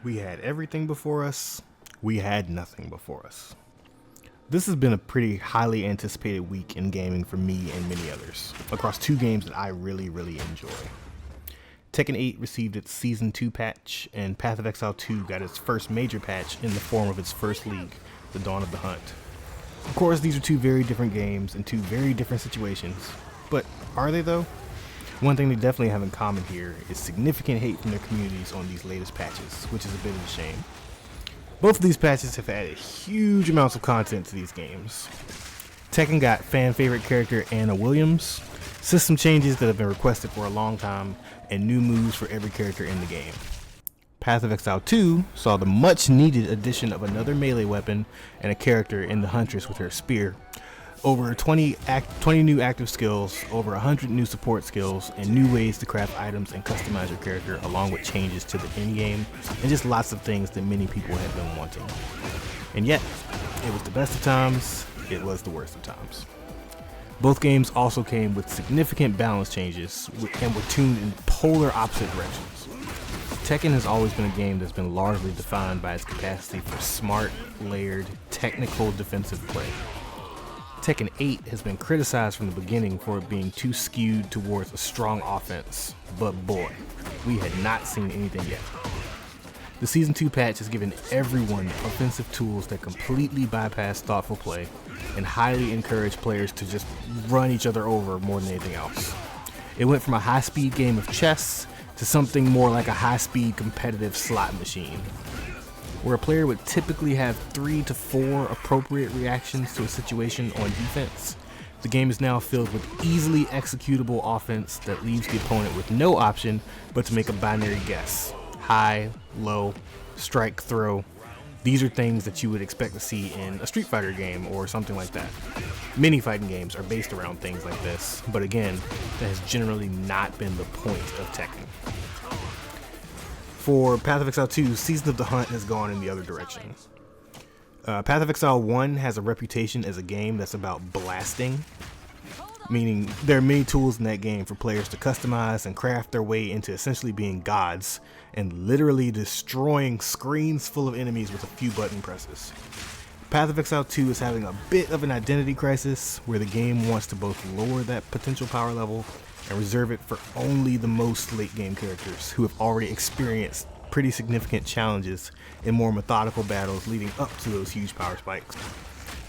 We had everything before us. We had nothing before us. This has been a pretty highly anticipated week in gaming for me and many others, across two games that I really enjoy. Tekken 8 received its Season 2 patch, and Path of Exile 2 got its first major patch in the form of its first league, the Dawn of the Hunt. Of course, these are two very different games and two very different situations, but are they though? One thing they definitely have in common here is significant hate from their communities on these latest patches, which is a bit of a shame. Both of these patches have added huge amounts of content to these games. Tekken got fan favorite character Anna Williams, system changes that have been requested for a long time, and new moves for every character in the game. Path of Exile 2 saw the much needed addition of another melee weapon and a character in the Huntress with her spear. Over 20 new active skills, over 100 new support skills, and new ways to craft items and customize your character, along with changes to the endgame, and just lots of things that many people have been wanting. And yet, it was the best of times, it was the worst of times. Both games also came with significant balance changes and were tuned in polar opposite directions. Tekken has always been a game that's been largely defined by its capacity for smart, layered, technical defensive play. Tekken 8 has been criticized from the beginning for it being too skewed towards a strong offense, but boy, we had not seen anything yet. The Season 2 patch has given everyone offensive tools that completely bypass thoughtful play and highly encourage players to just run each other over more than anything else. It went from a high-speed game of chess to something more like a high-speed competitive slot machine, where a player would typically have 3 to 4 appropriate reactions to a situation on defense. The game is now filled with easily executable offense that leaves the opponent with no option but to make a binary guess. High, low, strike, throw. These are things that you would expect to see in a Street Fighter game or something like that. Many fighting games are based around things like this, but again, that has generally not been the point of Tekken. For Path of Exile 2, Season of the Hunt has gone in the other direction. Path of Exile 1 has a reputation as a game that's about blasting, meaning there are many tools in that game for players to customize and craft their way into essentially being gods and literally destroying screens full of enemies with a few button presses. Path of Exile 2 is having a bit of an identity crisis where the game wants to both lower that potential power level and reserve it for only the most late game characters who have already experienced pretty significant challenges in more methodical battles leading up to those huge power spikes.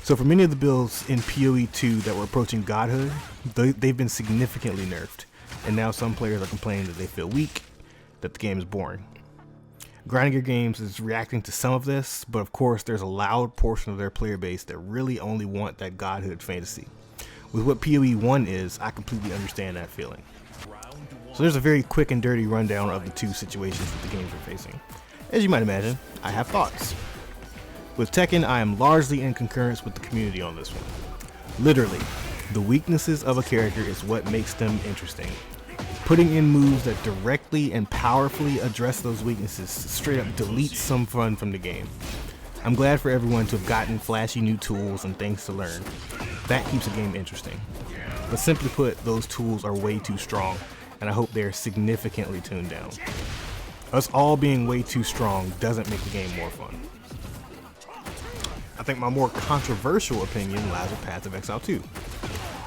So for many of the builds in PoE 2 that were approaching godhood, they've been significantly nerfed, and now some players are complaining that they feel weak, that the game is boring. Grinding Gear Games is reacting to some of this, but of course there's a loud portion of their player base that really only want that godhood fantasy. With what PoE 1 is, I completely understand that feeling. So there's a very quick and dirty rundown of the two situations that the games are facing. As you might imagine, I have thoughts. With Tekken, I am largely in concurrence with the community on this one. Literally, the weaknesses of a character is what makes them interesting. Putting in moves that directly and powerfully address those weaknesses straight up deletes some fun from the game. I'm glad for everyone to have gotten flashy new tools and things to learn. That keeps a game interesting. But simply put, those tools are way too strong, and I hope they are significantly tuned down. Us all being way too strong doesn't make the game more fun. I think my more controversial opinion lies with Path of Exile 2.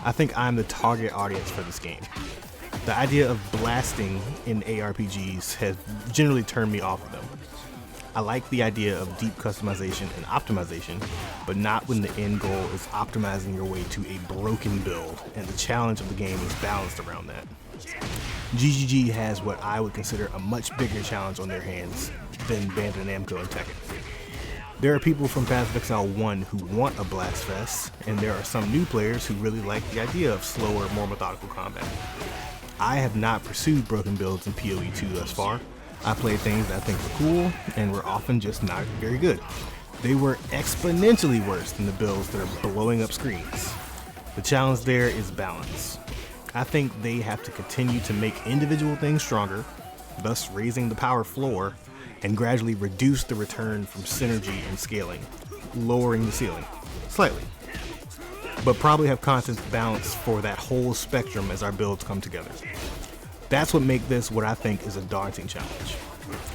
I think I'm the target audience for this game. The idea of blasting in ARPGs has generally turned me off of them. I like the idea of deep customization and optimization, but not when the end goal is optimizing your way to a broken build, and the challenge of the game is balanced around that. GGG has what I would consider a much bigger challenge on their hands than Bandai Namco and Tekken. There are people from Path of Exile 1 who want a blast fest, and there are some new players who really like the idea of slower, more methodical combat. I have not pursued broken builds in PoE 2 thus far. I played things that I think were cool, and were often just not very good. They were exponentially worse than the builds that are blowing up screens. The challenge there is balance. I think they have to continue to make individual things stronger, thus raising the power floor, and gradually reduce the return from synergy and scaling, lowering the ceiling, slightly. But probably have content balance for that whole spectrum as our builds come together. That's what makes this what I think is a daunting challenge.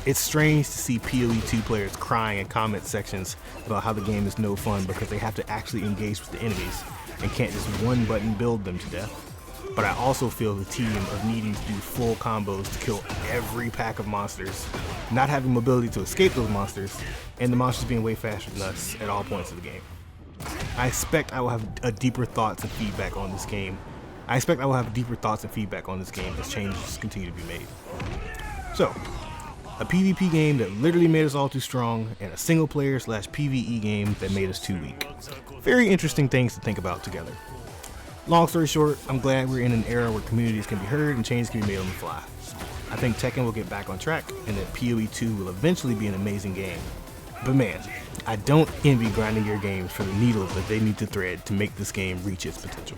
It's strange to see PoE 2 players crying in comment sections about how the game is no fun because they have to actually engage with the enemies and can't just one button build them to death. But I also feel the tedium of needing to do full combos to kill every pack of monsters, not having mobility to escape those monsters, and the monsters being way faster than us at all points of the game. I expect I will have deeper thoughts and feedback on this game. as changes continue to be made. So, a PvP game that literally made us all too strong, and a single player / PvE game that made us too weak. Very interesting things to think about together. Long story short, I'm glad we're in an era where communities can be heard and changes can be made on the fly. I think Tekken will get back on track, and that PoE 2 will eventually be an amazing game. But man, I don't envy grinding your games for the needle that they need to thread to make this game reach its potential.